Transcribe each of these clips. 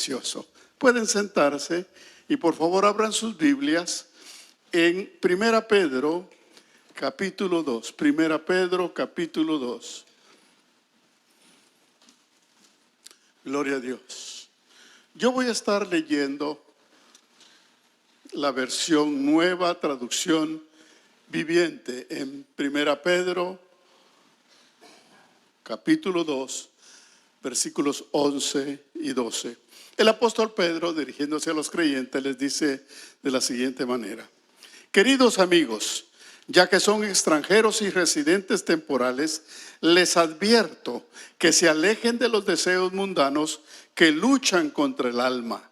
Precioso. Pueden sentarse y por favor abran sus Biblias en 1 Pedro capítulo 2. 1 Pedro capítulo 2. Gloria a Dios. Yo voy a estar leyendo la versión nueva, traducción viviente, en 1 Pedro capítulo 2, versículos 11 y 12. El apóstol Pedro, dirigiéndose a los creyentes, les dice de la siguiente manera: queridos amigos, ya que son extranjeros y residentes temporales, les advierto que se alejen de los deseos mundanos que luchan contra el alma.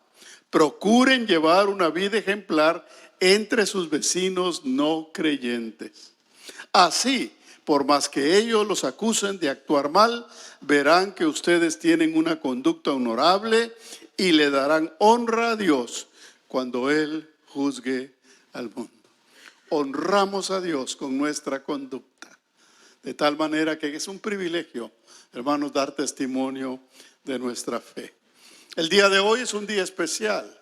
Procuren llevar una vida ejemplar entre sus vecinos no creyentes. Así, por más que ellos los acusen de actuar mal, verán que ustedes tienen una conducta honorable y le darán honra a Dios cuando Él juzgue al mundo. Honramos a Dios con nuestra conducta, de tal manera que es un privilegio, hermanos, dar testimonio de nuestra fe. El día de hoy es un día especial.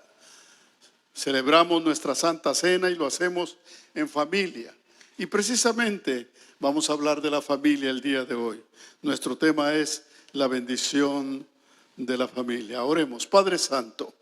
Celebramos nuestra Santa Cena y lo hacemos en familia. Y precisamente vamos a hablar de la familia el día de hoy. Nuestro tema es la bendición de la familia. Oremos. Padre Santo,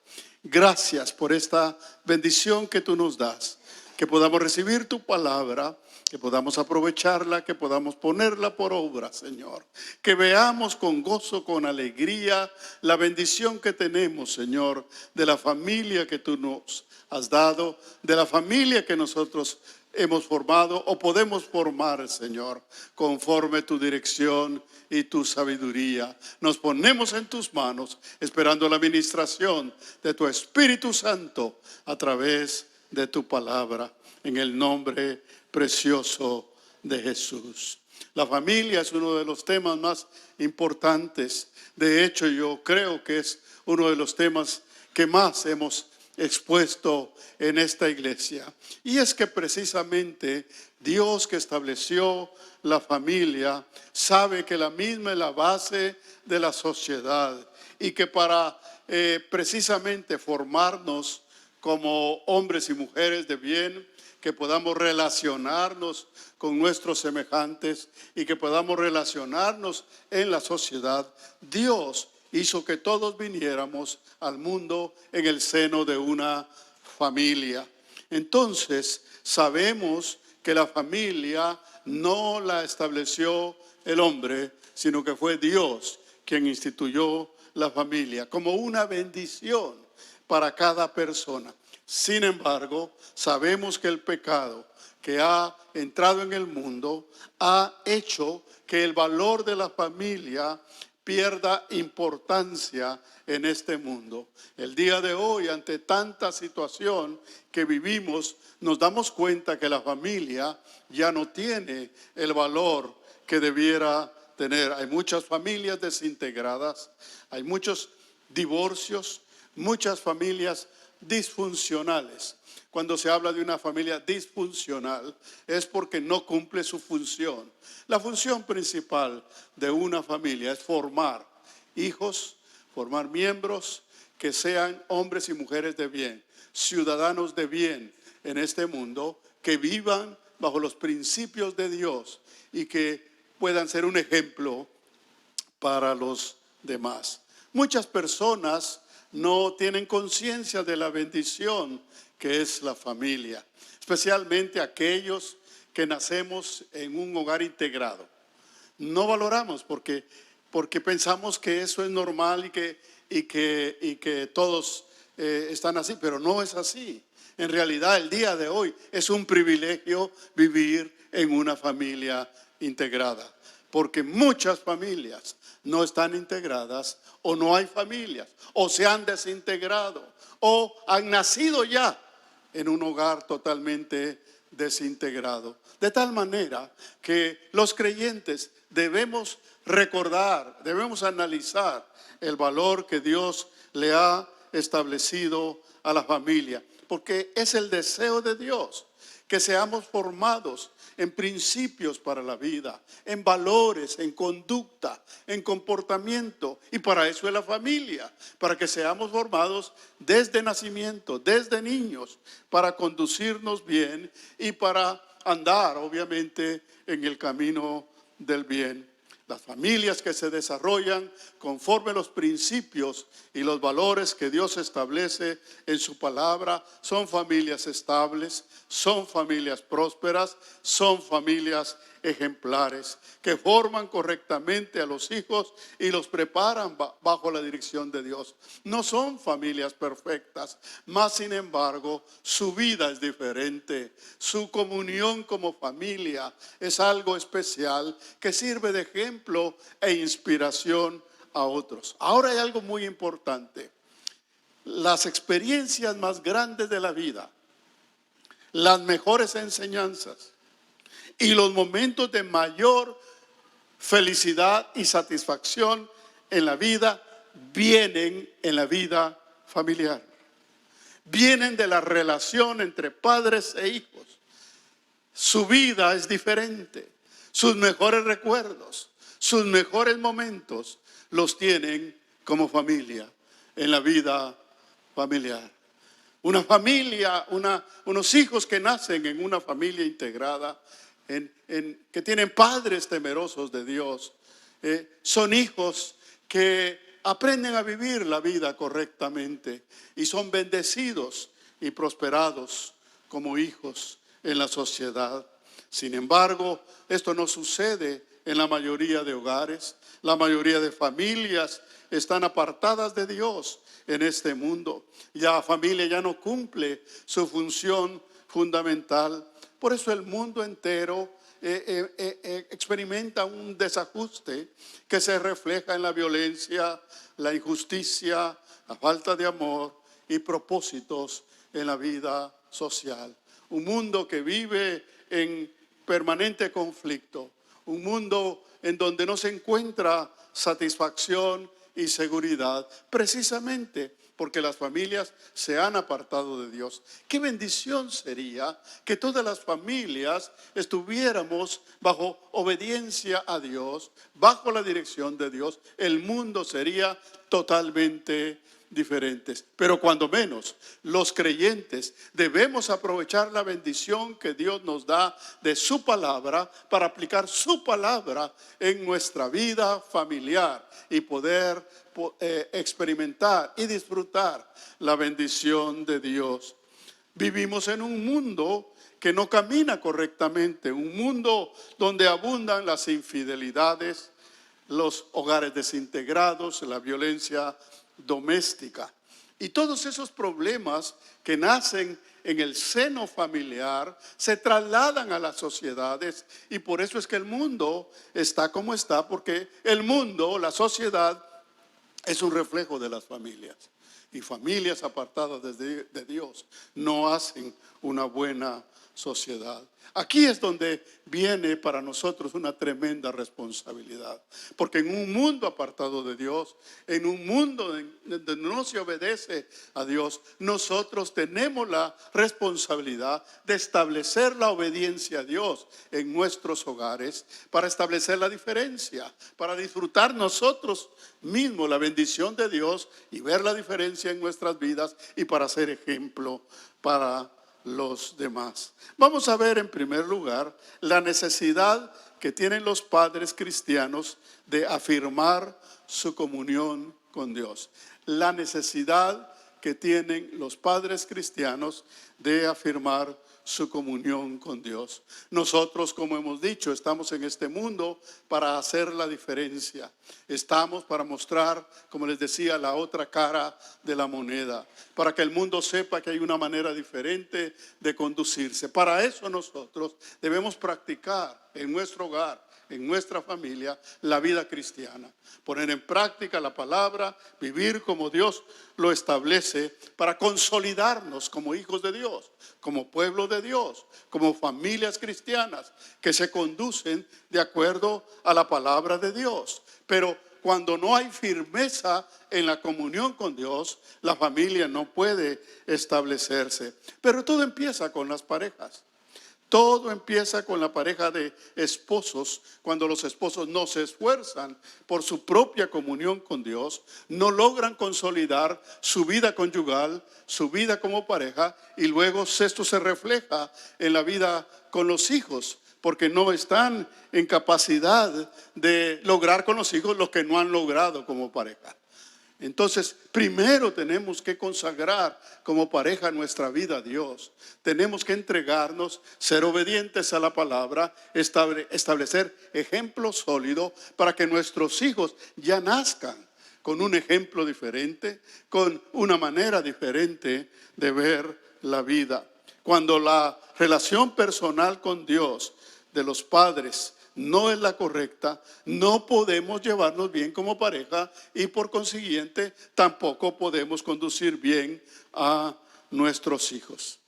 gracias por esta bendición que tú nos das. Que podamos recibir tu palabra, que podamos aprovecharla, que podamos ponerla por obra, Señor. Que veamos con gozo, con alegría, la bendición que tenemos, Señor, de la familia que tú nos has dado, de la familia que nosotros hemos formado o podemos formar, Señor, conforme tu dirección y tu sabiduría. Nos ponemos en tus manos, esperando la ministración de tu Espíritu Santo a través de tu palabra, en el nombre precioso de Jesús. La familia es uno de los temas más importantes. De hecho, yo creo que es uno de los temas que más hemos expuesto en esta iglesia. Y es que precisamente Dios, que estableció la familia, sabe que la misma es la base de la sociedad y que para precisamente formarnos como hombres y mujeres de bien, que podamos relacionarnos con nuestros semejantes y que podamos relacionarnos en la sociedad, Dios hizo que todos viniéramos al mundo en el seno de una familia. Entonces, sabemos que la familia no la estableció el hombre, sino que fue Dios quien instituyó la familia como una bendición para cada persona. Sin embargo, sabemos que el pecado que ha entrado en el mundo ha hecho que el valor de la familia pierda importancia en este mundo. El día de hoy, ante tanta situación que vivimos, nos damos cuenta que la familia ya no tiene el valor que debiera tener. Hay muchas familias desintegradas, hay muchos divorcios, muchas familias disfuncionales. Cuando se habla de una familia disfuncional es porque no cumple su función. La función principal de una familia es formar hijos, formar miembros que sean hombres y mujeres de bien, ciudadanos de bien en este mundo, que vivan bajo los principios de Dios y que puedan ser un ejemplo para los demás. Muchas personas no tienen conciencia de la bendición que es la familia, especialmente aquellos que nacemos en un hogar integrado. No valoramos porque pensamos que eso es normal y que todos están así, pero no es así. En realidad, el día de hoy es un privilegio vivir en una familia integrada, porque muchas familias no están integradas, o no hay familias, o se han desintegrado, o han nacido ya en un hogar totalmente desintegrado. De tal manera que los creyentes debemos recordar, debemos analizar el valor que Dios le ha establecido a la familia, porque es el deseo de Dios que seamos formados en principios para la vida, en valores, en conducta, en comportamiento. Y para eso es la familia, para que seamos formados desde nacimiento, desde niños, para conducirnos bien y para andar, obviamente, en el camino del bien. Las familias que se desarrollan conforme a los principios y los valores que Dios establece en su palabra son familias estables, son familias prósperas, son familias ejemplares que forman correctamente a los hijos y los preparan bajo la dirección de Dios. No son familias perfectas, mas sin embargo su vida es diferente. Su comunión como familia es algo especial que sirve de ejemplo e inspiración a otros. Ahora hay algo muy importante. Las experiencias más grandes de la vida, las mejores enseñanzas y los momentos de mayor felicidad y satisfacción en la vida vienen en la vida familiar. Vienen de la relación entre padres e hijos. Su vida es diferente. Sus mejores recuerdos, sus mejores momentos los tienen como familia, en la vida familiar. Una familia, unos hijos que nacen en una familia integrada, que tienen padres temerosos de Dios, son hijos que aprenden a vivir la vida correctamente y son bendecidos y prosperados como hijos en la sociedad. Sin embargo, esto no sucede en la mayoría de hogares. La mayoría de familias están apartadas de Dios en este mundo. La familia ya no cumple su función fundamental. Por eso el mundo entero experimenta un desajuste que se refleja en la violencia, la injusticia, la falta de amor y propósitos en la vida social. Un mundo que vive en permanente conflicto, un mundo en donde no se encuentra satisfacción y seguridad, precisamente porque las familias se han apartado de Dios. Qué bendición sería que todas las familias estuviéramos bajo obediencia a Dios, bajo la dirección de Dios. El mundo sería totalmente diferentes. Pero cuando menos los creyentes debemos aprovechar la bendición que Dios nos da de su palabra para aplicar su palabra en nuestra vida familiar y poder experimentar y disfrutar la bendición de Dios. Vivimos en un mundo que no camina correctamente, un mundo donde abundan las infidelidades, los hogares desintegrados, la violencia doméstica. Y todos esos problemas que nacen en el seno familiar se trasladan a las sociedades, y por eso es que el mundo está como está, porque el mundo, la sociedad, es un reflejo de las familias. Y familias apartadas de Dios no hacen una buena sociedad. Aquí es donde viene para nosotros una tremenda responsabilidad. Porque en un mundo apartado de Dios, en un mundo donde no se obedece a Dios, nosotros tenemos la responsabilidad de establecer la obediencia a Dios en nuestros hogares, para establecer la diferencia, para disfrutar nosotros mismos la bendición de Dios y ver la diferencia en nuestras vidas, y para ser ejemplo para los demás. Vamos a ver en primer lugar la necesidad que tienen los padres cristianos de afirmar su comunión con Dios. La necesidad que tienen los padres cristianos de afirmar su comunión con Dios. Nosotros, como hemos dicho, estamos en este mundo para hacer la diferencia. Estamos para mostrar, como les decía, la otra cara de la moneda, para que el mundo sepa que hay una manera diferente de conducirse. Para eso nosotros debemos practicar en nuestro hogar, en nuestra familia, la vida cristiana. Poner en práctica la palabra, vivir como Dios lo establece, para consolidarnos como hijos de Dios, como pueblo de Dios, como familias cristianas que se conducen de acuerdo a la palabra de Dios. Pero cuando no hay firmeza en la comunión con Dios, la familia no puede establecerse. Pero todo empieza con las parejas. Todo empieza con la pareja de esposos, cuando los esposos no se esfuerzan por su propia comunión con Dios, no logran consolidar su vida conyugal, su vida como pareja, y luego esto se refleja en la vida con los hijos, porque no están en capacidad de lograr con los hijos lo que no han logrado como pareja. Entonces, primero tenemos que consagrar como pareja nuestra vida a Dios. Tenemos que entregarnos, ser obedientes a la palabra, establecer ejemplos sólidos para que nuestros hijos ya nazcan con un ejemplo diferente, con una manera diferente de ver la vida. Cuando la relación personal con Dios de los padres no es la correcta, no podemos llevarnos bien como pareja y por consiguiente tampoco podemos conducir bien a nuestros hijos.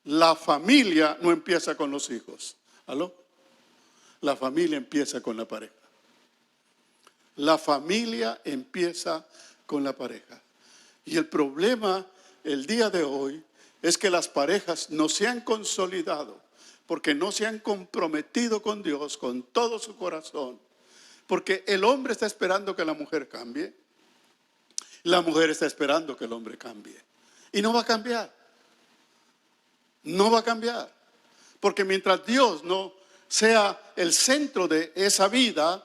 La familia no empieza con los hijos. ¿Aló? La familia empieza con la pareja. La familia empieza con la pareja. Y el problema el día de hoy es que las parejas no se han consolidado porque no se han comprometido con Dios con todo su corazón. Porque el hombre está esperando que la mujer cambie. La mujer está esperando que el hombre cambie. Y no va a cambiar. No va a cambiar. Porque mientras Dios no sea el centro de esa vida,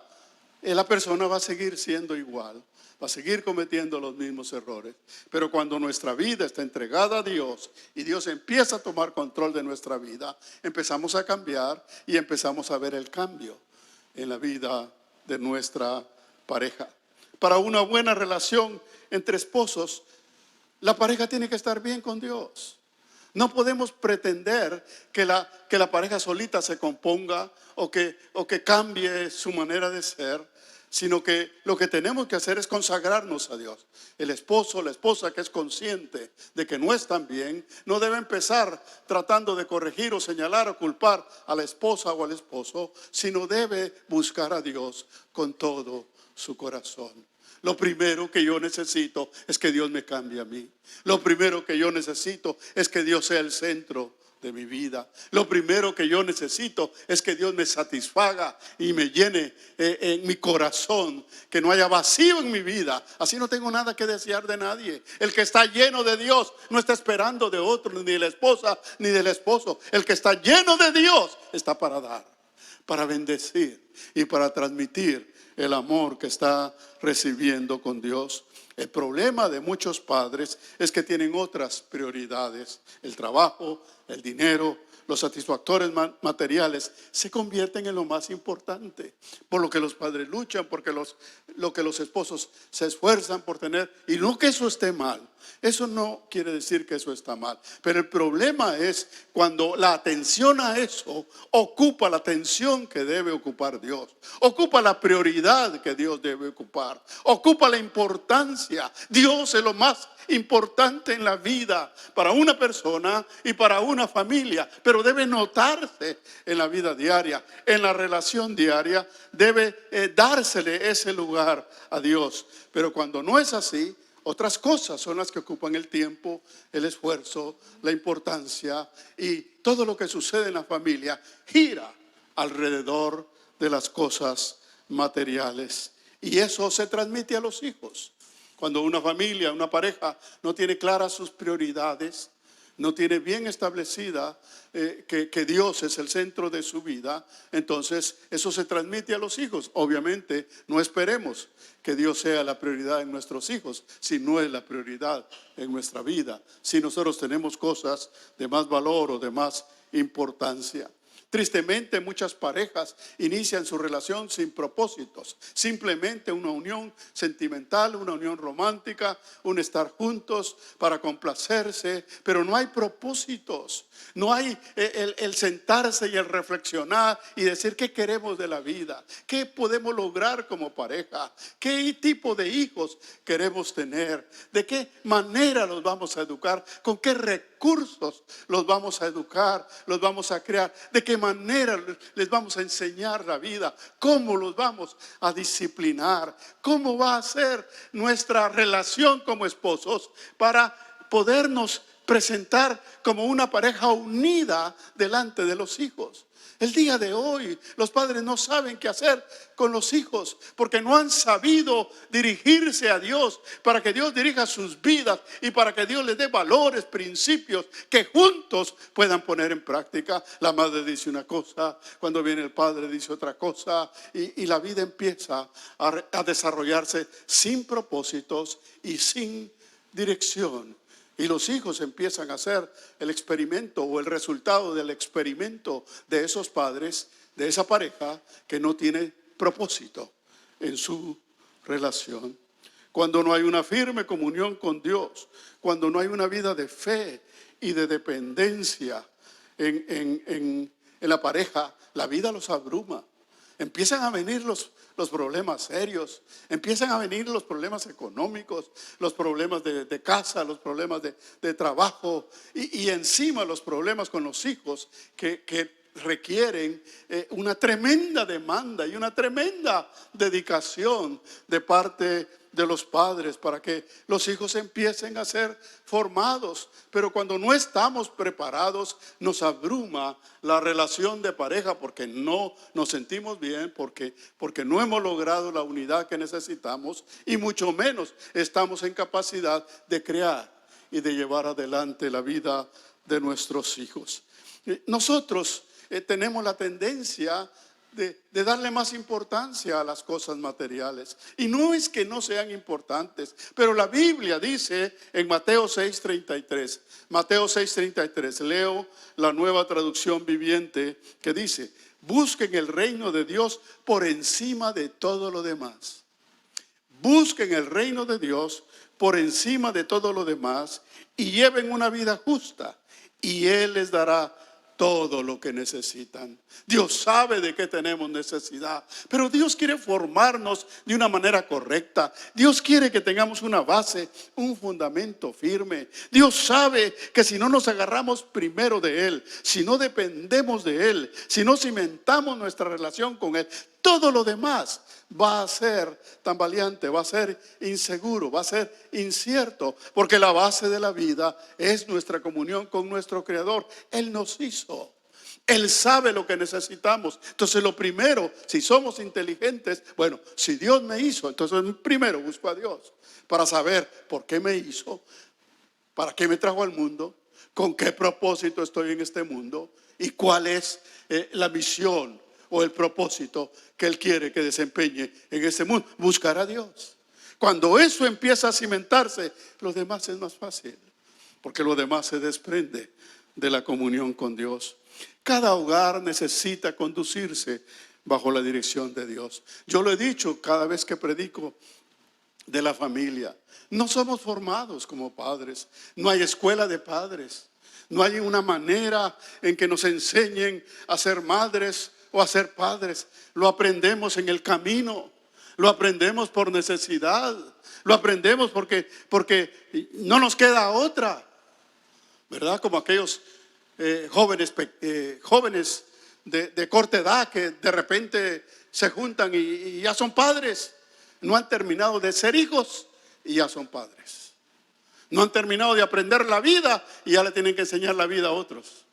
la persona va a seguir siendo igual. Va a seguir cometiendo los mismos errores. Pero cuando nuestra vida está entregada a Dios y Dios empieza a tomar control de nuestra vida, empezamos a cambiar y empezamos a ver el cambio en la vida de nuestra pareja. Para una buena relación entre esposos, la pareja tiene que estar bien con Dios. No podemos pretender que la pareja solita se componga o que cambie su manera de ser, sino que lo que tenemos que hacer es consagrarnos a Dios. El esposo o la esposa que es consciente de que no están bien, no debe empezar tratando de corregir o señalar o culpar a la esposa o al esposo, sino debe buscar a Dios con todo su corazón. Lo primero que yo necesito es que Dios me cambie a mí. Lo primero que yo necesito es que Dios sea el centro de mi vida. Lo primero que yo necesito es que Dios me satisfaga y me llene en mi corazón, que no haya vacío en mi vida. Así no tengo nada que desear de nadie. El que está lleno de Dios no está esperando de otro, ni de la esposa ni del esposo. El que está lleno de Dios está para dar, para bendecir y para transmitir el amor que está recibiendo con Dios. El problema de muchos padres es que tienen otras prioridades. El trabajo, el dinero, los satisfactores materiales se convierten en lo más importante. Por lo que los padres luchan, porque lo que los esposos se esfuerzan por tener. Y no que eso esté mal. Eso no quiere decir que eso está mal. Pero el problema es cuando la atención a eso ocupa la atención que debe ocupar Dios. Ocupa la prioridad que Dios debe ocupar. Ocupa la importancia. Dios es lo más importante en la vida para una persona y para una familia. Pero debe notarse en la vida diaria, en la relación diaria. Debe dársele ese lugar a Dios. Pero cuando no es así, otras cosas son las que ocupan el tiempo, el esfuerzo, la importancia, y todo lo que sucede en la familia gira alrededor de las cosas materiales. Y eso se transmite a los hijos. Cuando una familia, una pareja no tiene claras sus prioridades, no tiene bien establecida que Dios es el centro de su vida, entonces eso se transmite a los hijos. Obviamente no esperemos que Dios sea la prioridad en nuestros hijos, si no es la prioridad en nuestra vida, si nosotros tenemos cosas de más valor o de más importancia. Tristemente, muchas parejas inician su relación sin propósitos, simplemente una unión sentimental, una unión romántica, un estar juntos para complacerse, pero no hay propósitos, no hay el sentarse y el reflexionar y decir qué queremos de la vida, qué podemos lograr como pareja, qué tipo de hijos queremos tener, de qué manera los vamos a educar, con qué recursos los vamos a educar, los vamos a crear, de qué manera les vamos a enseñar la vida, cómo los vamos a disciplinar, cómo va a ser nuestra relación como esposos para podernos presentar como una pareja unida delante de los hijos. El día de hoy los padres no saben qué hacer con los hijos porque no han sabido dirigirse a Dios para que Dios dirija sus vidas y para que Dios les dé valores, principios que juntos puedan poner en práctica. La madre dice una cosa, cuando viene el padre dice otra cosa y la vida empieza a desarrollarse sin propósitos y sin dirección. Y los hijos empiezan a hacer el experimento o el resultado del experimento de esos padres, de esa pareja que no tiene propósito en su relación. Cuando no hay una firme comunión con Dios, cuando no hay una vida de fe y de dependencia en la pareja, la vida los abruma. Empiezan a venir los problemas serios, empiezan a venir los problemas económicos, los problemas de casa, los problemas de trabajo y encima los problemas con los hijos que requieren una tremenda demanda y una tremenda dedicación de parte de los padres para que los hijos empiecen a ser formados. Pero cuando no estamos preparados, nos abruma la relación de pareja porque no nos sentimos bien, porque no hemos logrado la unidad que necesitamos y mucho menos estamos en capacidad de crear y de llevar adelante la vida de nuestros hijos. Nosotros tenemos la tendencia de darle más importancia a las cosas materiales. Y no es que no sean importantes, pero la Biblia dice en Mateo 6:33, leo la Nueva Traducción Viviente, que dice: busquen el reino de Dios por encima de todo lo demás. Busquen el reino de Dios por encima de todo lo demás y lleven una vida justa y Él les dará todo lo que necesitan. Dios sabe de qué tenemos necesidad, pero Dios quiere formarnos de una manera correcta. Dios quiere que tengamos una base, un fundamento firme. Dios sabe que si no nos agarramos primero de Él, si no dependemos de Él, si no cimentamos nuestra relación con Él, todo lo demás va a ser tambaleante, va a ser inseguro, va a ser incierto, porque la base de la vida es nuestra comunión con nuestro Creador. Él nos hizo, Él sabe lo que necesitamos. Entonces lo primero, si somos inteligentes, bueno, si Dios me hizo, entonces primero busco a Dios para saber por qué me hizo, para qué me trajo al mundo, con qué propósito estoy en este mundo y cuál es la misión o el propósito que Él quiere que desempeñe en este mundo. Buscar a Dios. Cuando eso empieza a cimentarse, lo demás es más fácil, porque lo demás se desprende de la comunión con Dios. Cada hogar necesita conducirse bajo la dirección de Dios. Yo lo he dicho cada vez que predico de la familia. No somos formados como padres. No hay escuela de padres. No hay una manera en que nos enseñen a ser madres o a ser padres. Lo aprendemos en el camino, lo aprendemos por necesidad, lo aprendemos porque no nos queda otra, ¿verdad? Como aquellos jóvenes de corta edad que de repente se juntan y ya son padres. No han terminado de ser hijos y ya son padres. No han terminado de aprender la vida y ya le tienen que enseñar la vida a otros.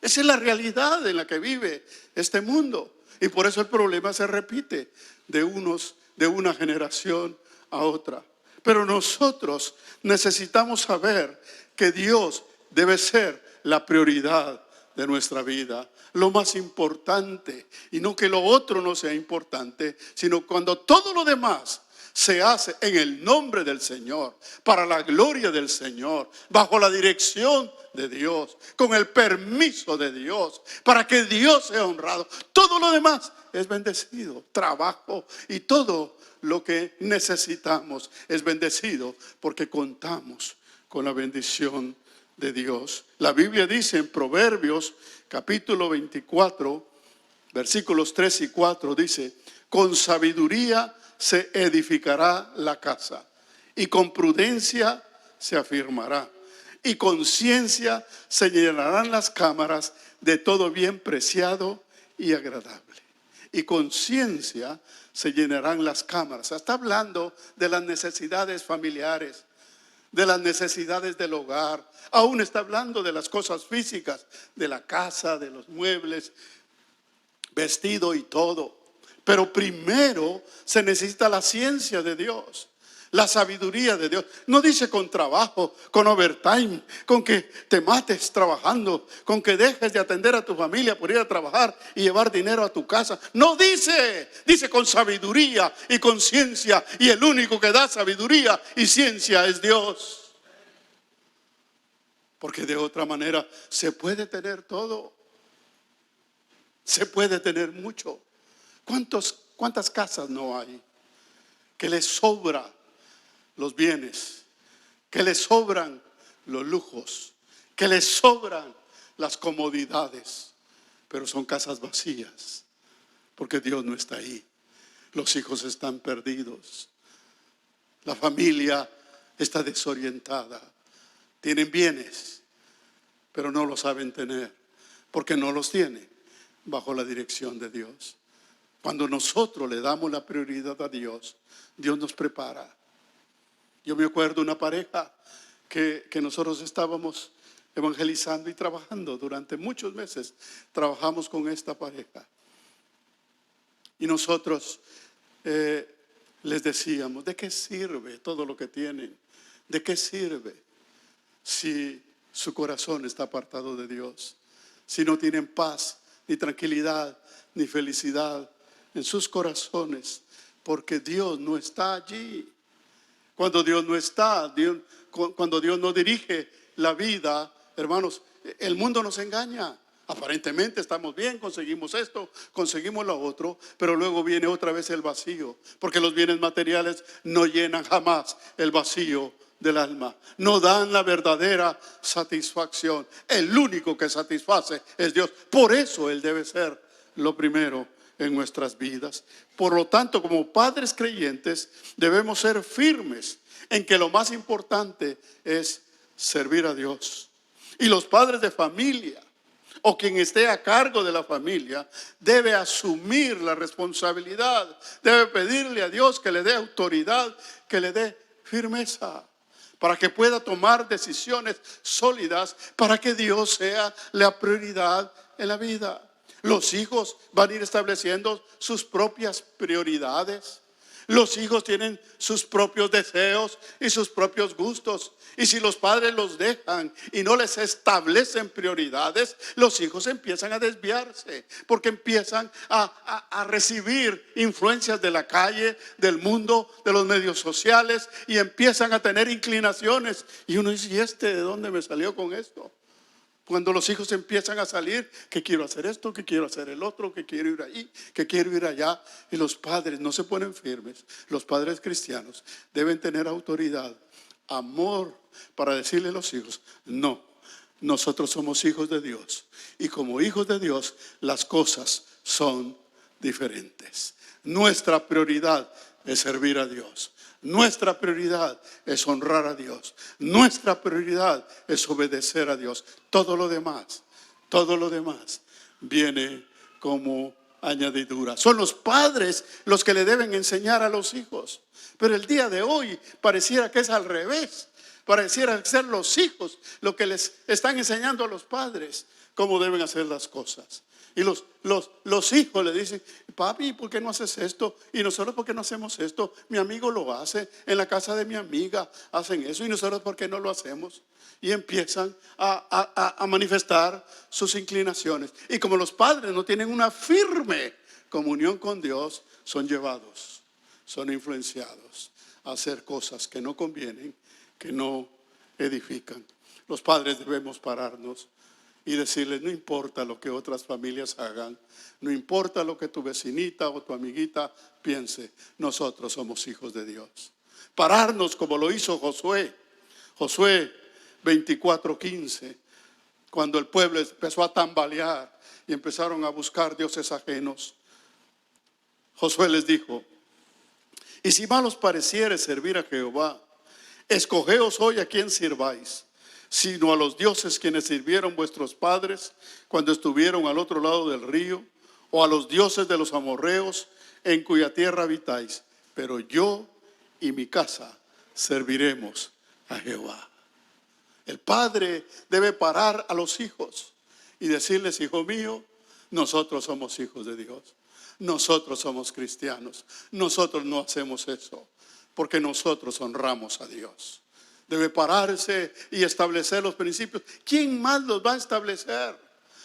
Esa es la realidad en la que vive este mundo. Y por eso el problema se repite de una generación a otra. Pero nosotros necesitamos saber que Dios debe ser la prioridad de nuestra vida, lo más importante. Y no que lo otro no sea importante, sino cuando todo lo demás se hace en el nombre del Señor, para la gloria del Señor, bajo la dirección de Dios, con el permiso de Dios, para que Dios sea honrado. Todo lo demás es bendecido, trabajo y todo lo que necesitamos es bendecido porque contamos con la bendición de Dios. La Biblia dice en Proverbios capítulo 24, versículos 3 y 4, dice: con sabiduría se edificará la casa y con prudencia se afirmará, y con ciencia se llenarán las cámaras de todo bien preciado y agradable. Y con ciencia se llenarán las cámaras. Está hablando de las necesidades familiares, de las necesidades del hogar. Aún está hablando de las cosas físicas, de la casa, de los muebles, vestido y todo. Pero primero se necesita la ciencia de Dios, la sabiduría de Dios. No dice con trabajo, con overtime, con que te mates trabajando, con que dejes de atender a tu familia por ir a trabajar y llevar dinero a tu casa. No dice, dice con sabiduría y con ciencia. Y el único que da sabiduría y ciencia es Dios. Porque de otra manera se puede tener todo. Se puede tener mucho. ¿Cuántas casas no hay que les sobra los bienes, que les sobran los lujos, que les sobran las comodidades, pero son casas vacías porque Dios no está ahí? Los hijos están perdidos, la familia está desorientada, tienen bienes, pero no los saben tener porque no los tienen bajo la dirección de Dios. Cuando nosotros le damos la prioridad a Dios, Dios nos prepara. Yo me acuerdo de una pareja que nosotros estábamos evangelizando y trabajando durante muchos meses. Trabajamos con esta pareja. Y nosotros les decíamos, ¿de qué sirve todo lo que tienen? ¿De qué sirve si su corazón está apartado de Dios? Si no tienen paz, ni tranquilidad, ni felicidad en sus corazones, porque Dios no está allí. Cuando Dios no está, cuando Dios no dirige la vida, hermanos, el mundo nos engaña. Aparentemente estamos bien, conseguimos esto, conseguimos lo otro, pero luego viene otra vez el vacío, porque los bienes materiales no llenan jamás el vacío del alma, no dan la verdadera satisfacción. El único que satisface es Dios. Por eso Él debe ser lo primero en nuestras vidas. Por lo tanto, como padres creyentes, debemos ser firmes en que lo más importante es servir a Dios. Y los padres de familia, o quien esté a cargo de la familia, debe asumir la responsabilidad, debe pedirle a Dios que le dé autoridad, que le dé firmeza, para que pueda tomar decisiones sólidas, para que Dios sea la prioridad en la vida. Los hijos van a ir estableciendo sus propias prioridades. Los hijos tienen sus propios deseos y sus propios gustos. Y si los padres los dejan y no les establecen prioridades, los hijos empiezan a desviarse, porque empiezan a recibir influencias de la calle, del mundo, de los medios sociales, y empiezan a tener inclinaciones. Y uno dice, ¿y de dónde me salió con esto? Cuando los hijos empiezan a salir, que quiero hacer esto, que quiero hacer el otro, que quiero ir ahí, que quiero ir allá. Y los padres no se ponen firmes. Los padres cristianos deben tener autoridad, amor, para decirle a los hijos, no, nosotros somos hijos de Dios. Y como hijos de Dios, las cosas son diferentes. Nuestra prioridad es servir a Dios. Nuestra prioridad es honrar a Dios. Nuestra prioridad es obedecer a Dios. Todo lo demás viene como añadidura. Son los padres los que le deben enseñar a los hijos. Pero el día de hoy pareciera que es al revés. Pareciera ser los hijos los que les están enseñando a los padres cómo deben hacer las cosas. Y los hijos le dicen, papi, ¿por qué no haces esto? Y nosotros, ¿por qué no hacemos esto? Mi amigo lo hace, en la casa de mi amiga hacen eso, y nosotros, ¿por qué no lo hacemos? Y empiezan a manifestar sus inclinaciones. Y como los padres no tienen una firme comunión con Dios, son llevados, son influenciados a hacer cosas que no convienen, que no edifican. Los padres debemos pararnos y decirles, no importa lo que otras familias hagan, no importa lo que tu vecinita o tu amiguita piense, nosotros somos hijos de Dios. Pararnos como lo hizo Josué. Josué 24:15, cuando el pueblo empezó a tambalear y empezaron a buscar dioses ajenos. Josué les dijo, y si mal os pareciere servir a Jehová, escogeos hoy a quién sirváis, sino a los dioses quienes sirvieron vuestros padres cuando estuvieron al otro lado del río, o a los dioses de los amorreos en cuya tierra habitáis. Pero yo y mi casa serviremos a Jehová. El padre debe parar a los hijos y decirles: hijo mío, nosotros somos hijos de Dios. Nosotros somos cristianos. Nosotros no hacemos eso porque nosotros honramos a Dios. Debe pararse y establecer los principios. ¿Quién más los va a establecer?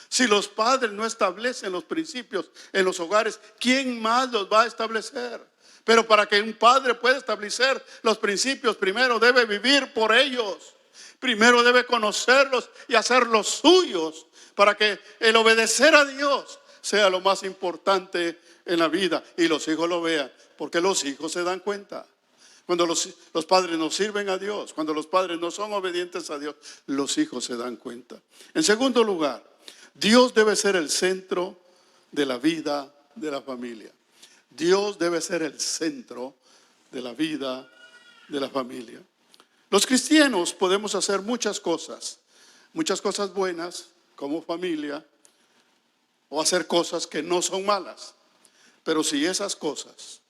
Si los padres no establecen los principios en los hogares, ¿quién más los va a establecer? Pero para que un padre pueda establecer los principios, primero debe vivir por ellos. Primero debe conocerlos y hacerlos suyos, para que el obedecer a Dios sea lo más importante en la vida y los hijos lo vean, porque los hijos se dan cuenta. Cuando los padres no sirven a Dios, cuando los padres no son obedientes a Dios, los hijos se dan cuenta. En segundo lugar, Dios debe ser el centro de la vida de la familia. Dios debe ser el centro de la vida de la familia. Los cristianos podemos hacer muchas cosas buenas como familia, o hacer cosas que no son malas. Pero si esas cosas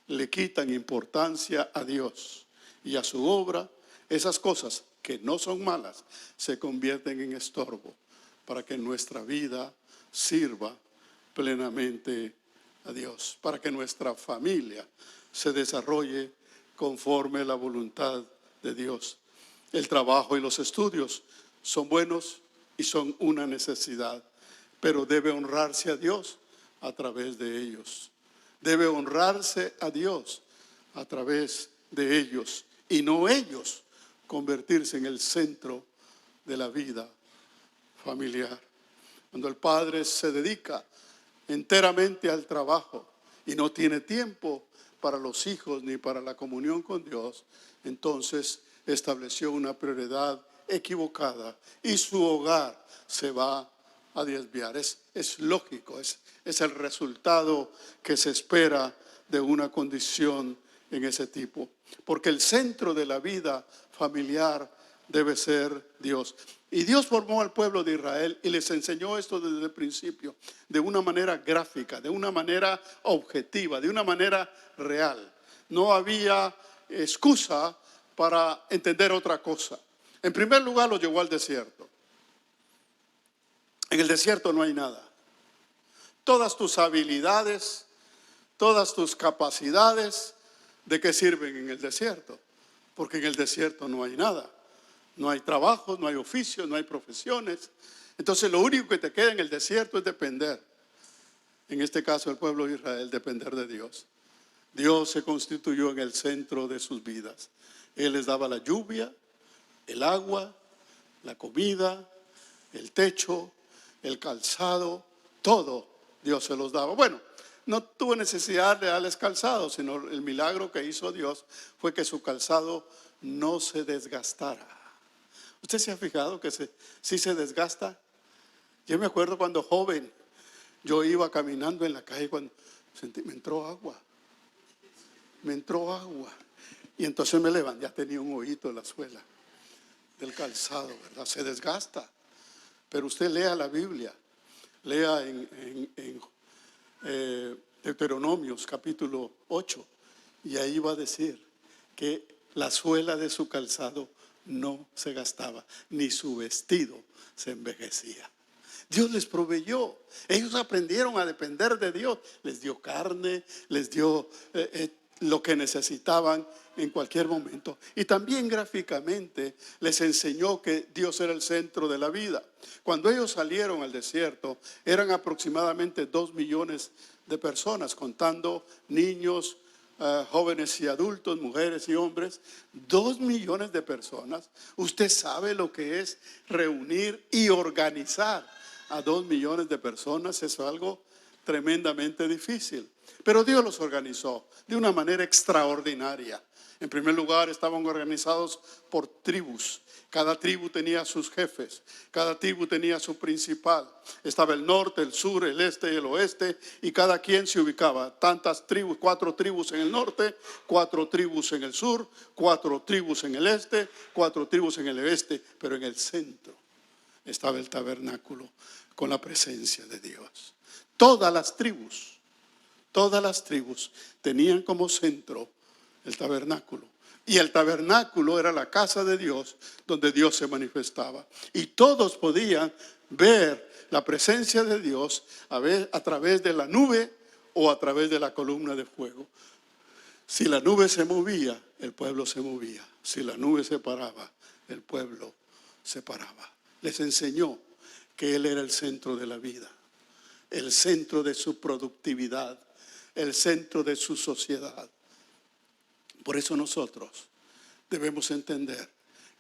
le quitan importancia a Dios y a su obra, esas cosas que no son malas se convierten en estorbo para que nuestra vida sirva plenamente a Dios, para que nuestra familia se desarrolle conforme a la voluntad de Dios. El trabajo y los estudios son buenos y son una necesidad, pero debe honrarse a Dios a través de ellos. Debe honrarse a Dios a través de ellos, y no ellos convertirse en el centro de la vida familiar. Cuando el padre se dedica enteramente al trabajo y no tiene tiempo para los hijos ni para la comunión con Dios, entonces estableció una prioridad equivocada y su hogar se va a desviar. Es lógico, es el resultado que se espera de una condición en ese tipo, porque el centro de la vida familiar debe ser Dios. Y Dios formó al pueblo de Israel y les enseñó esto desde el principio, de una manera gráfica, de una manera objetiva, de una manera real. No había excusa para entender otra cosa. En primer lugar, los llevó al desierto. En el desierto no hay nada. Todas tus habilidades, todas tus capacidades, ¿de qué sirven en el desierto? Porque en el desierto no hay nada. No hay trabajo, no hay oficio, no hay profesiones. Entonces lo único que te queda en el desierto es depender. En este caso el pueblo de Israel, depender de Dios. Dios se constituyó en el centro de sus vidas. Él les daba la lluvia, el agua, la comida, el techo, el calzado, todo Dios se los daba. Bueno, no tuvo necesidad de darles calzado, sino el milagro que hizo Dios fue que su calzado no se desgastara. ¿Usted se ha fijado que sí se desgasta? Yo me acuerdo cuando joven, yo iba caminando en la calle cuando me entró agua. Y entonces me levanté, ya tenía un hoyito en la suela del calzado, ¿verdad? Se desgasta. Pero usted lea la Biblia, lea en Deuteronomios capítulo 8, y ahí va a decir que la suela de su calzado no se gastaba, ni su vestido se envejecía. Dios les proveyó. Ellos aprendieron a depender de Dios. Les dio carne, les dio lo que necesitaban en cualquier momento. Y también gráficamente les enseñó que Dios era el centro de la vida. Cuando ellos salieron al desierto, eran aproximadamente 2 millones de personas, contando niños, jóvenes y adultos, mujeres y hombres. 2 millones de personas. Usted sabe lo que es reunir y organizar a 2 millones de personas. Es algo tremendamente difícil. Pero Dios los organizó de una manera extraordinaria. En primer lugar, estaban organizados por tribus. Cada tribu tenía sus jefes, cada tribu tenía su principal. Estaba el norte, el sur, el este y el oeste, y cada quien se ubicaba. Tantas tribus, 4 tribus en el norte, 4 tribus en el sur, 4 tribus en el este, 4 tribus en el oeste, pero en el centro estaba el tabernáculo con la presencia de Dios. Todas las tribus tenían como centro el tabernáculo. Y el tabernáculo era la casa de Dios donde Dios se manifestaba. Y todos podían ver la presencia de Dios a través de la nube o a través de la columna de fuego. Si la nube se movía, el pueblo se movía. Si la nube se paraba, el pueblo se paraba. Les enseñó que Él era el centro de la vida, el centro de su productividad, el centro de su sociedad. Por eso nosotros debemos entender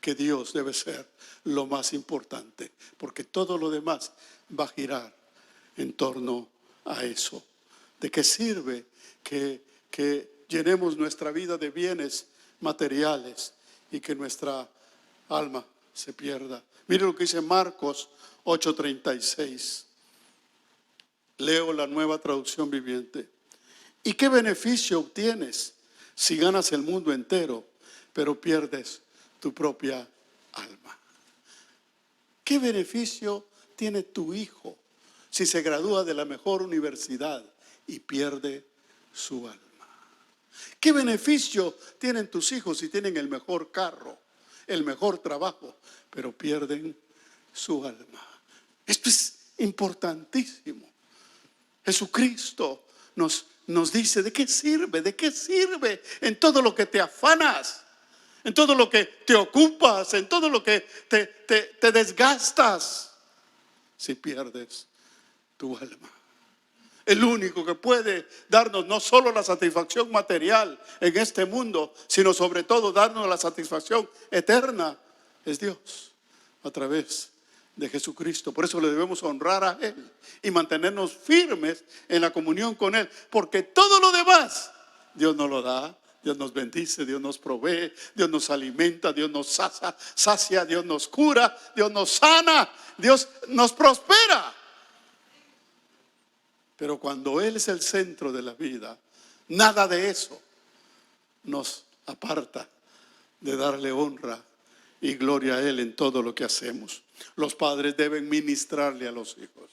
que Dios debe ser lo más importante, porque todo lo demás va a girar en torno a eso. ¿De qué sirve que llenemos nuestra vida de bienes materiales y que nuestra alma se pierda? Mire lo que dice Marcos 8:36. Leo la Nueva Traducción Viviente. ¿Y qué beneficio obtienes si ganas el mundo entero, pero pierdes tu propia alma? ¿Qué beneficio tiene tu hijo si se gradúa de la mejor universidad y pierde su alma? ¿Qué beneficio tienen tus hijos si tienen el mejor carro, el mejor trabajo, pero pierden su alma? Esto es importantísimo. Jesucristo nos dice, ¿de qué sirve? ¿De qué sirve en todo lo que te afanas? En todo lo que te ocupas, en todo lo que te desgastas, si pierdes tu alma. El único que puede darnos no solo la satisfacción material en este mundo, sino sobre todo darnos la satisfacción eterna, es Dios, a través de Jesucristo. Por eso le debemos honrar a Él y mantenernos firmes en la comunión con Él, porque todo lo demás Dios nos lo da. Dios nos bendice, Dios nos provee, Dios nos alimenta, Dios nos sacia, Dios nos cura, Dios nos sana, Dios nos prospera. Pero cuando Él es el centro de la vida, nada de eso nos aparta de darle honra y gloria a Él en todo lo que hacemos. Los padres deben ministrarle a los hijos.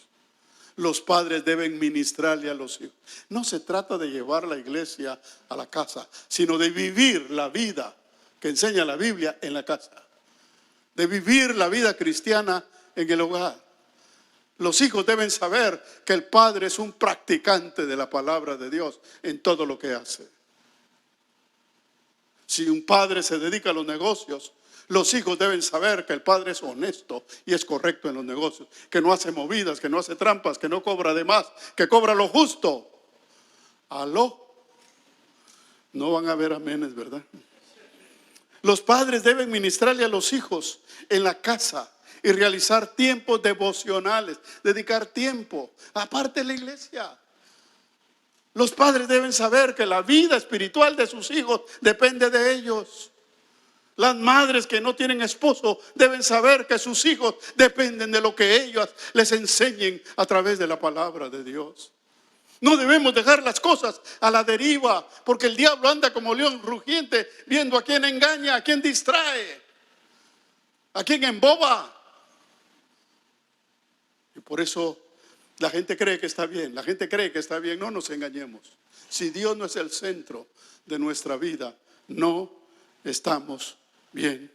Los padres deben ministrarle a los hijos. No se trata de llevar la iglesia a la casa, sino de vivir la vida que enseña la Biblia en la casa. De vivir la vida cristiana en el hogar. Los hijos deben saber que el padre es un practicante de la palabra de Dios en todo lo que hace. Si un padre se dedica a los negocios, los hijos deben saber que el padre es honesto y es correcto en los negocios, que no hace movidas, que no hace trampas, que no cobra de más, que cobra lo justo. ¿Aló? No van a haber amenes, ¿verdad? Los padres deben ministrarle a los hijos en la casa y realizar tiempos devocionales, dedicar tiempo, aparte de la iglesia. Los padres deben saber que la vida espiritual de sus hijos depende de ellos. Las madres que no tienen esposo deben saber que sus hijos dependen de lo que ellos les enseñen a través de la palabra de Dios. No debemos dejar las cosas a la deriva, porque el diablo anda como león rugiente viendo a quién engaña, a quién distrae, a quién emboba. Y por eso la gente cree que está bien, la gente cree que está bien. No nos engañemos. Si Dios no es el centro de nuestra vida, no estamos bien.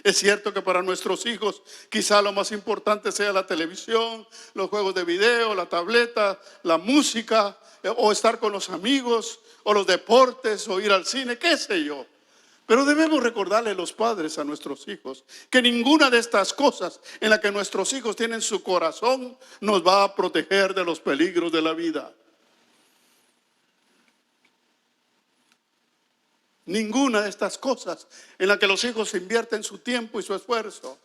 Es cierto que para nuestros hijos quizá lo más importante sea la televisión, los juegos de video, la tableta, la música, o estar con los amigos, o los deportes, o ir al cine, qué sé yo. Pero debemos recordarle los padres a nuestros hijos que ninguna de estas cosas en las que nuestros hijos tienen su corazón nos va a proteger de los peligros de la vida. Ninguna de estas cosas en las que los hijos invierten su tiempo y su esfuerzo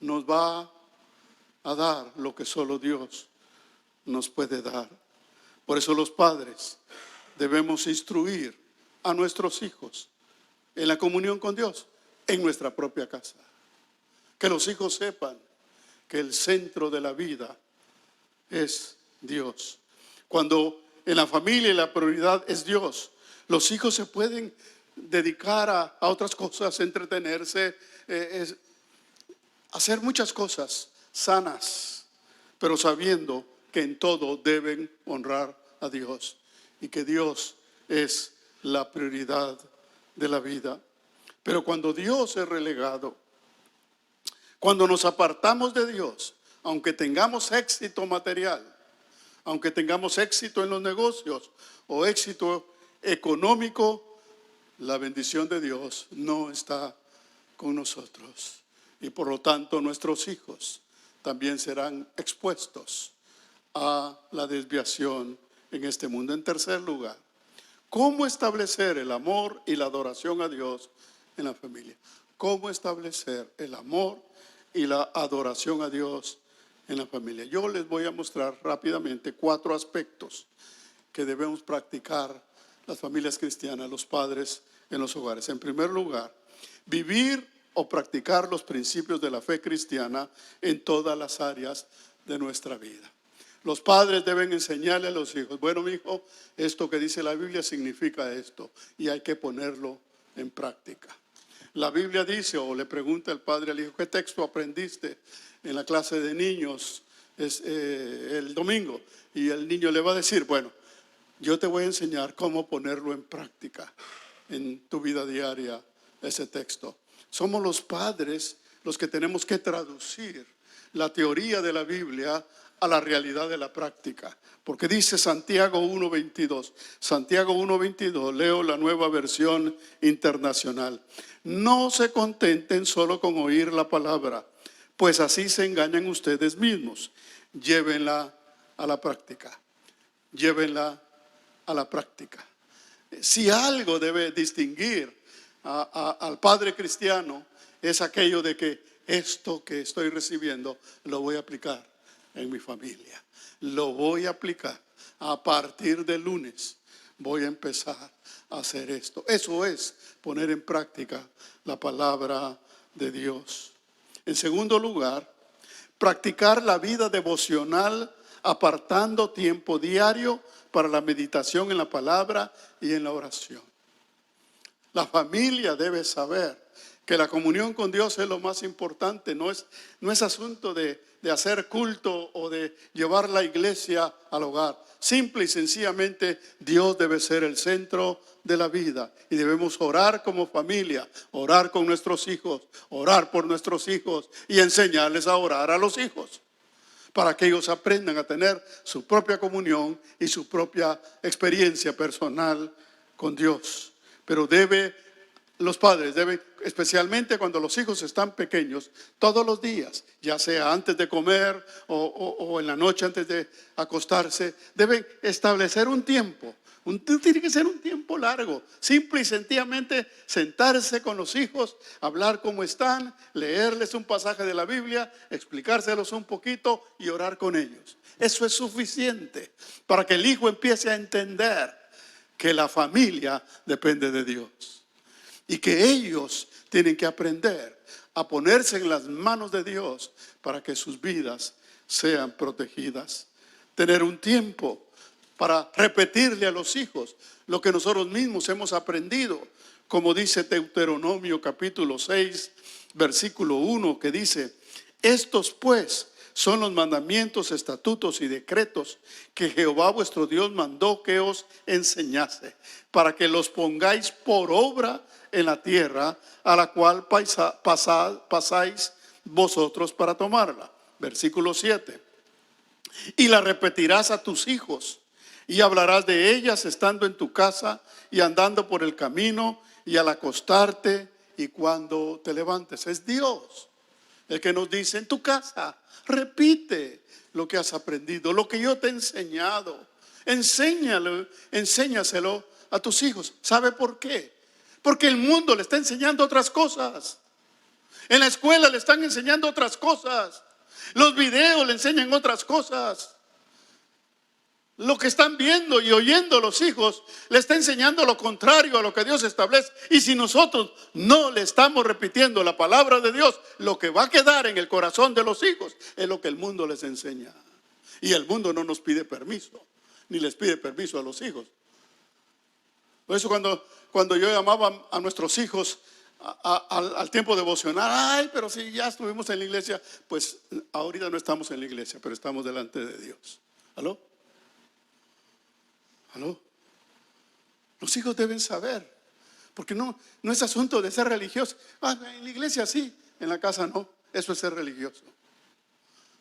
nos va a dar lo que solo Dios nos puede dar. Por eso los padres debemos instruir a nuestros hijos en la comunión con Dios en nuestra propia casa. Que los hijos sepan que el centro de la vida es Dios. Cuando en la familia la prioridad es Dios, los hijos se pueden dedicar a otras cosas, entretenerse, hacer muchas cosas sanas, pero sabiendo que en todo deben honrar a Dios y que Dios es la prioridad de la vida. Pero cuando Dios es relegado, cuando nos apartamos de Dios, aunque tengamos éxito material, aunque tengamos éxito en los negocios o éxito económico, la bendición de Dios no está con nosotros. Y por lo tanto nuestros hijos también serán expuestos a la desviación en este mundo. En tercer lugar, ¿cómo establecer el amor y la adoración a Dios en la familia? ¿Cómo establecer el amor y la adoración a Dios en la familia? Yo les voy a mostrar rápidamente 4 aspectos que debemos practicar las familias cristianas, los padres en los hogares. En primer lugar, vivir o practicar los principios de la fe cristiana en todas las áreas de nuestra vida. Los padres deben enseñarle a los hijos: bueno, mi hijo, esto que dice la Biblia significa esto, y hay que ponerlo en práctica. La Biblia dice, o le pregunta el padre al hijo: ¿qué texto aprendiste en la clase de niños el domingo? Y el niño le va a decir: bueno, yo te voy a enseñar cómo ponerlo en práctica en tu vida diaria, ese texto. Somos los padres los que tenemos que traducir la teoría de la Biblia a la realidad de la práctica. Porque dice Santiago 1:22. Santiago 1:22, leo la Nueva Versión Internacional. No se contenten solo con oír la palabra, pues así se engañan ustedes mismos. Llévenla a la práctica. Llévenla a la práctica. Si algo debe distinguir al padre cristiano, es aquello de que esto que estoy recibiendo lo voy a aplicar en mi familia. Lo voy a aplicar. A partir de lunes voy a empezar a hacer esto. Eso es poner en práctica la palabra de Dios. En segundo lugar, practicar la vida devocional, apartando tiempo diario para la meditación en la palabra y en la oración. La familia debe saber que la comunión con Dios es lo más importante. No es asunto de hacer culto o de llevar la iglesia al hogar. Simple y sencillamente Dios debe ser el centro de la vida. Y debemos orar como familia, orar con nuestros hijos, orar por nuestros hijos y enseñarles a orar a los hijos, para que ellos aprendan a tener su propia comunión y su propia experiencia personal con Dios. Pero los padres deben, especialmente cuando los hijos están pequeños, todos los días, ya sea antes de comer o en la noche antes de acostarse, deben establecer un tiempo. Tiene que ser un tiempo largo, simple y sencillamente sentarse con los hijos, hablar cómo están, leerles un pasaje de la Biblia, explicárselos un poquito y orar con ellos. Eso es suficiente para que el hijo empiece a entender que la familia depende de Dios y que ellos tienen que aprender a ponerse en las manos de Dios para que sus vidas sean protegidas. Tener un tiempo para repetirle a los hijos lo que nosotros mismos hemos aprendido, como dice Deuteronomio capítulo 6, versículo 1, que dice: estos pues son los mandamientos, estatutos y decretos que Jehová vuestro Dios mandó que os enseñase, para que los pongáis por obra en la tierra a la cual pasáis vosotros para tomarla. Versículo 7. Y la repetirás a tus hijos, y hablarás de ellas estando en tu casa y andando por el camino y al acostarte y cuando te levantes. Es Dios el que nos dice: en tu casa repite lo que has aprendido, lo que yo te he enseñado. Enséñaselo a tus hijos. ¿Sabe por qué? Porque el mundo le está enseñando otras cosas. En la escuela le están enseñando otras cosas. Los videos le enseñan otras cosas. Lo que están viendo y oyendo los hijos le está enseñando lo contrario a lo que Dios establece. Y si nosotros no le estamos repitiendo la palabra de Dios, lo que va a quedar en el corazón de los hijos es lo que el mundo les enseña. Y el mundo no nos pide permiso, ni les pide permiso a los hijos. Por eso cuando yo llamaba a nuestros hijos al tiempo devocional: ay, pero si ya estuvimos en la iglesia. Pues ahorita no estamos en la iglesia, pero estamos delante de Dios. ¿Aló? ¿Aló? Los hijos deben saber, Porque no es asunto de ser religioso. En la iglesia sí, en la casa no. Eso es ser religioso.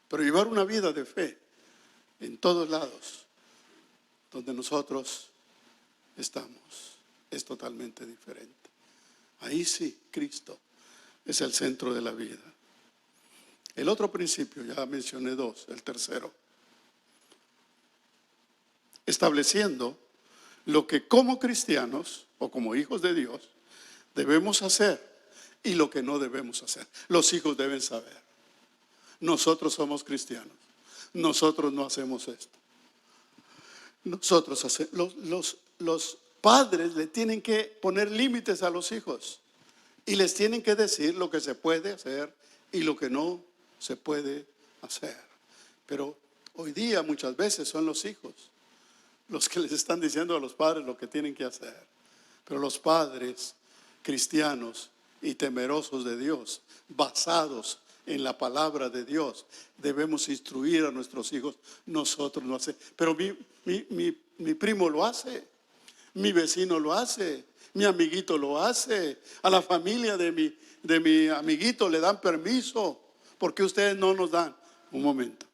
Pero llevar una vida de fe en todos lados donde nosotros estamos es totalmente diferente. Ahí sí, Cristo es el centro de la vida. El otro principio, ya mencioné dos, el tercero. Estableciendo lo que como cristianos o como hijos de Dios debemos hacer y lo que no debemos hacer. Los hijos deben saber. Nosotros somos cristianos. Nosotros no hacemos esto. Nosotros hacemos, los padres le tienen que poner límites a los hijos y les tienen que decir lo que se puede hacer y lo que no se puede hacer. Pero hoy día muchas veces son los hijos los que les están diciendo a los padres lo que tienen que hacer. Pero los padres cristianos y temerosos de Dios, basados en la palabra de Dios, debemos instruir a nuestros hijos. Nosotros no hacemos. Pero mi primo lo hace, mi vecino lo hace, mi amiguito lo hace, a la familia de mi amiguito le dan permiso. ¿Por qué ustedes no nos dan? Un momento.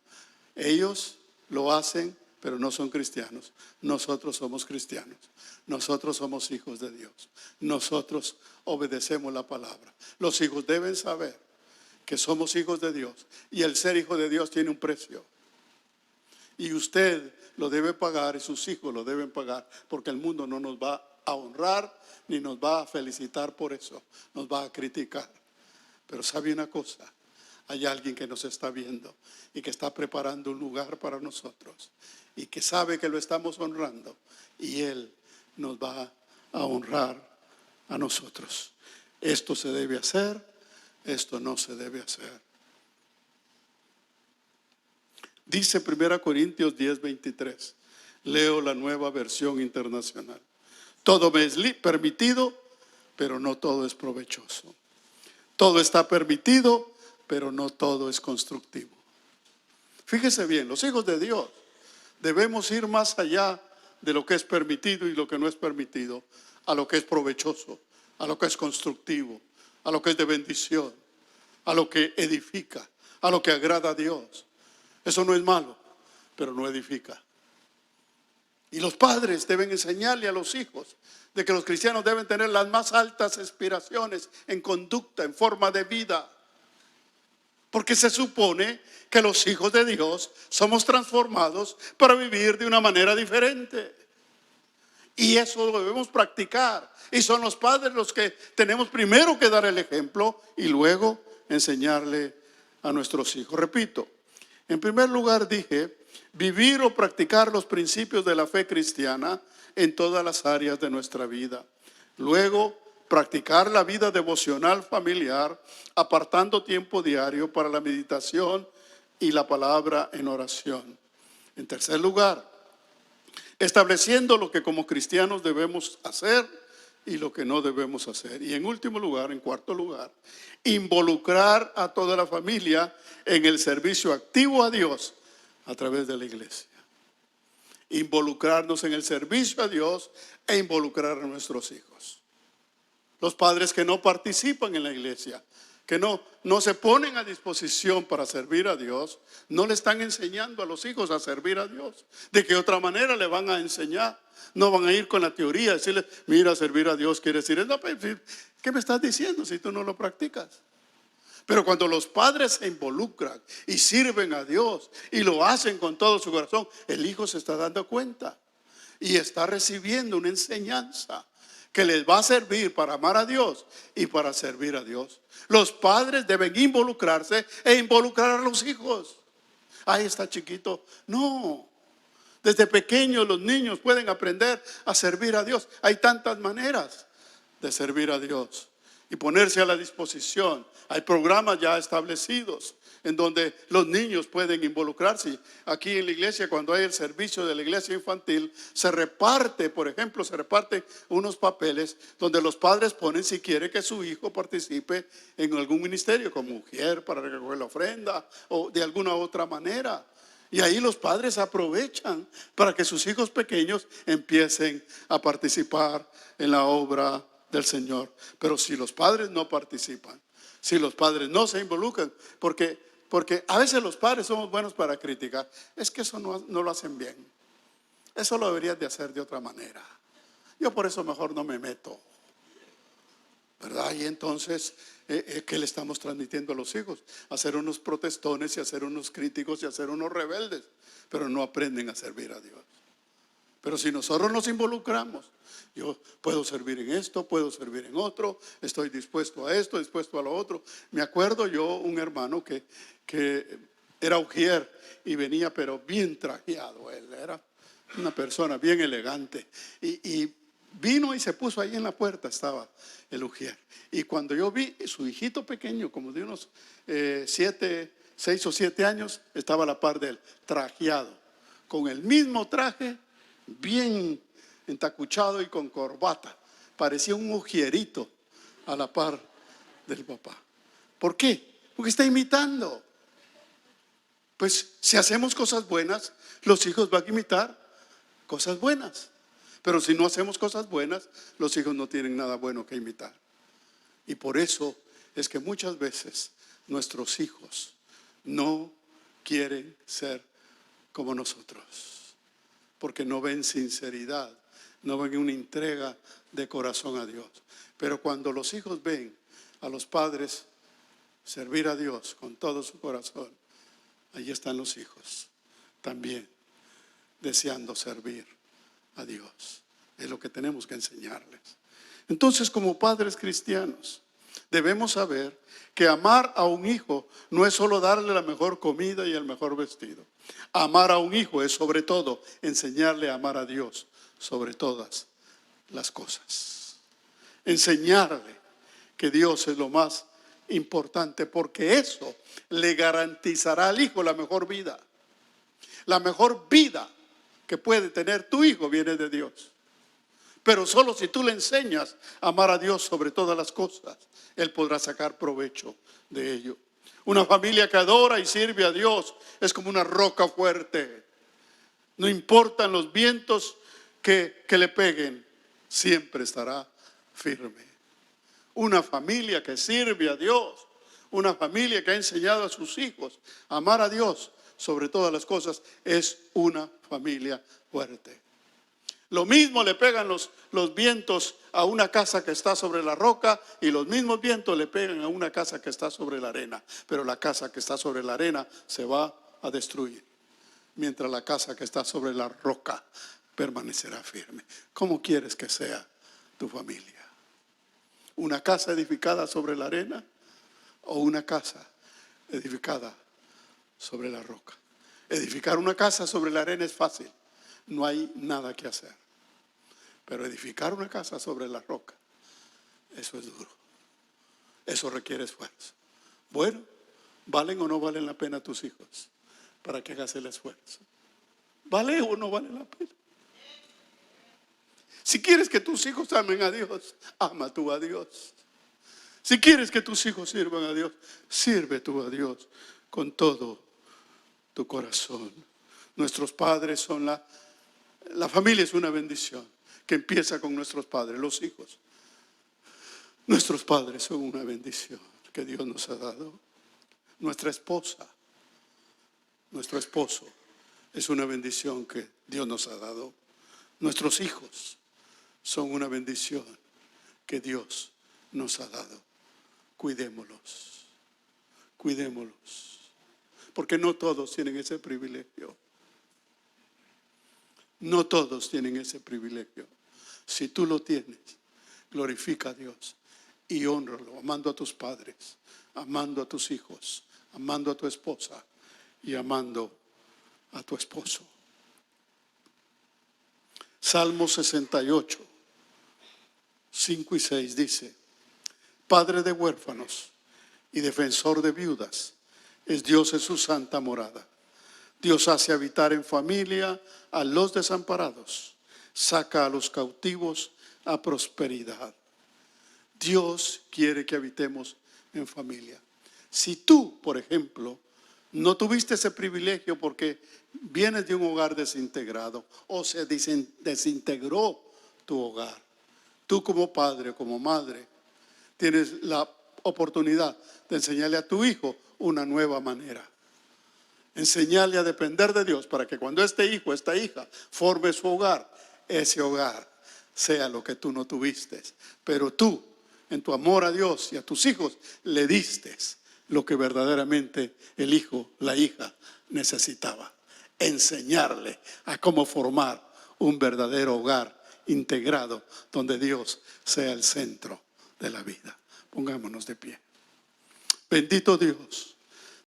Ellos lo hacen, pero no son cristianos. Nosotros somos cristianos. Nosotros somos hijos de Dios. Nosotros obedecemos la palabra. Los hijos deben saber que somos hijos de Dios y el ser hijo de Dios tiene un precio. Y usted lo debe pagar y sus hijos lo deben pagar, porque el mundo no nos va a honrar ni nos va a felicitar por eso. Nos va a criticar. Pero ¿sabe una cosa? Hay alguien que nos está viendo y que está preparando un lugar para nosotros y que sabe que lo estamos honrando y Él nos va a honrar a nosotros. Esto se debe hacer, esto no se debe hacer. Dice 1 Corintios 10:23. Leo la Nueva Versión Internacional. Todo me es permitido, pero no todo es provechoso. Todo está permitido, pero no todo es constructivo. Fíjese bien, los hijos de Dios debemos ir más allá de lo que es permitido y lo que no es permitido, a lo que es provechoso, a lo que es constructivo, a lo que es de bendición, a lo que edifica, a lo que agrada a Dios. Eso no es malo, pero no edifica. Y los padres deben enseñarle a los hijos de que los cristianos deben tener las más altas aspiraciones en conducta, en forma de vida. Porque se supone que los hijos de Dios somos transformados para vivir de una manera diferente. Y eso lo debemos practicar. Y son los padres los que tenemos primero que dar el ejemplo y luego enseñarle a nuestros hijos. Repito, en primer lugar dije, vivir o practicar los principios de la fe cristiana en todas las áreas de nuestra vida. Luego, practicar la vida devocional familiar, apartando tiempo diario para la meditación y la palabra en oración. En tercer lugar, estableciendo lo que como cristianos debemos hacer y lo que no debemos hacer. Y en último lugar, en cuarto lugar, involucrar a toda la familia en el servicio activo a Dios a través de la iglesia. Involucrarnos en el servicio a Dios e involucrar a nuestros hijos. Los padres que no participan en la iglesia, que no se ponen a disposición para servir a Dios, no le están enseñando a los hijos a servir a Dios. ¿De qué otra manera le van a enseñar? No van a ir con la teoría, decirle, mira, servir a Dios quiere decir, no, ¿qué me estás diciendo si tú no lo practicas? Pero cuando los padres se involucran y sirven a Dios y lo hacen con todo su corazón, el hijo se está dando cuenta y está recibiendo una enseñanza que les va a servir para amar a Dios y para servir a Dios. Los padres deben involucrarse e involucrar a los hijos. Ahí está chiquito. No, desde pequeños los niños pueden aprender a servir a Dios. Hay tantas maneras de servir a Dios y ponerse a la disposición. Hay programas ya establecidos en donde los niños pueden involucrarse. Aquí en la iglesia, cuando hay el servicio de la iglesia infantil, se reparte, por ejemplo, se reparten unos papeles donde los padres ponen si quiere que su hijo participe en algún ministerio, como mujer para recoger la ofrenda o de alguna otra manera. Y ahí los padres aprovechan para que sus hijos pequeños empiecen a participar en la obra del Señor. Pero si los padres no participan, si los padres no se involucran, porque a veces los padres somos buenos para criticar, es que eso no lo hacen bien. Eso lo deberías de hacer de otra manera. Yo por eso mejor no me meto, ¿verdad? Y entonces, ¿qué le estamos transmitiendo a los hijos? Hacer unos protestones y hacer unos críticos y hacer unos rebeldes, pero no aprenden a servir a Dios. Pero si nosotros nos involucramos, yo puedo servir en esto, puedo servir en otro, estoy dispuesto a esto, dispuesto a lo otro. Me acuerdo yo un hermano que era ujier y venía pero bien trajeado. Él era una persona bien elegante y vino y se puso ahí en la puerta, estaba el ujier. Y cuando yo vi su hijito pequeño, como de unos 6 o 7 años, estaba a la par de él, trajeado, con el mismo traje, bien entacuchado y con corbata. Parecía un ujierito a la par del papá. ¿Por qué? Porque está imitando. Pues si hacemos cosas buenas, los hijos van a imitar cosas buenas. Pero si no hacemos cosas buenas, los hijos no tienen nada bueno que imitar. Y por eso es que muchas veces nuestros hijos no quieren ser como nosotros, porque no ven sinceridad, no ven una entrega de corazón a Dios. Pero cuando los hijos ven a los padres servir a Dios con todo su corazón, ahí están los hijos también deseando servir a Dios. Es lo que tenemos que enseñarles. Entonces, como padres cristianos, debemos saber que amar a un hijo no es solo darle la mejor comida y el mejor vestido. Amar a un hijo es sobre todo enseñarle a amar a Dios sobre todas las cosas. Enseñarle que Dios es lo más importante, porque eso le garantizará al hijo la mejor vida. La mejor vida que puede tener tu hijo viene de Dios. Pero solo si tú le enseñas a amar a Dios sobre todas las cosas, él podrá sacar provecho de ello. Una familia que adora y sirve a Dios es como una roca fuerte. No importan los vientos que le peguen, siempre estará firme. Una familia que sirve a Dios, una familia que ha enseñado a sus hijos a amar a Dios sobre todas las cosas, es una familia fuerte. Lo mismo le pegan los vientos a una casa que está sobre la roca, y los mismos vientos le pegan a una casa que está sobre la arena. Pero la casa que está sobre la arena se va a destruir, mientras la casa que está sobre la roca permanecerá firme. ¿Cómo quieres que sea tu familia? ¿Una casa edificada sobre la arena o una casa edificada sobre la roca? Edificar una casa sobre la arena es fácil, no hay nada que hacer. Pero edificar una casa sobre la roca, eso es duro. Eso requiere esfuerzo. Bueno, ¿valen o no valen la pena tus hijos para que hagas el esfuerzo? ¿Vale o no vale la pena? Si quieres que tus hijos amen a Dios, ama tú a Dios. Si quieres que tus hijos sirvan a Dios, sirve tú a Dios con todo tu corazón. Nuestros padres son la familia es una bendición que empieza con nuestros padres, los hijos. Nuestros padres son una bendición que Dios nos ha dado. Nuestra esposa, nuestro esposo es una bendición que Dios nos ha dado. Nuestros hijos son una bendición que Dios nos ha dado. Cuidémoslos, cuidémoslos, porque no todos tienen ese privilegio. No todos tienen ese privilegio. Si tú lo tienes, glorifica a Dios y hónralo, amando a tus padres, amando a tus hijos, amando a tu esposa y amando a tu esposo. Salmo 68, 5 y 6 dice: Padre de huérfanos y defensor de viudas, es Dios en su santa morada. Dios hace habitar en familia a los desamparados, saca a los cautivos a prosperidad. Dios quiere que habitemos en familia. Si tú, por ejemplo, no tuviste ese privilegio porque vienes de un hogar desintegrado o se desintegró tu hogar, Tú como padre o como madre tienes la oportunidad de enseñarle a tu hijo una nueva manera. Enseñarle a depender de Dios para que cuando este hijo, esta hija, forme su hogar, ese hogar sea lo que tú no tuviste. Pero tú, en tu amor a Dios y a tus hijos, le diste lo que verdaderamente el hijo, la hija necesitaba. Enseñarle a cómo formar un verdadero hogar integrado donde Dios sea el centro de la vida. Pongámonos de pie. Bendito Dios,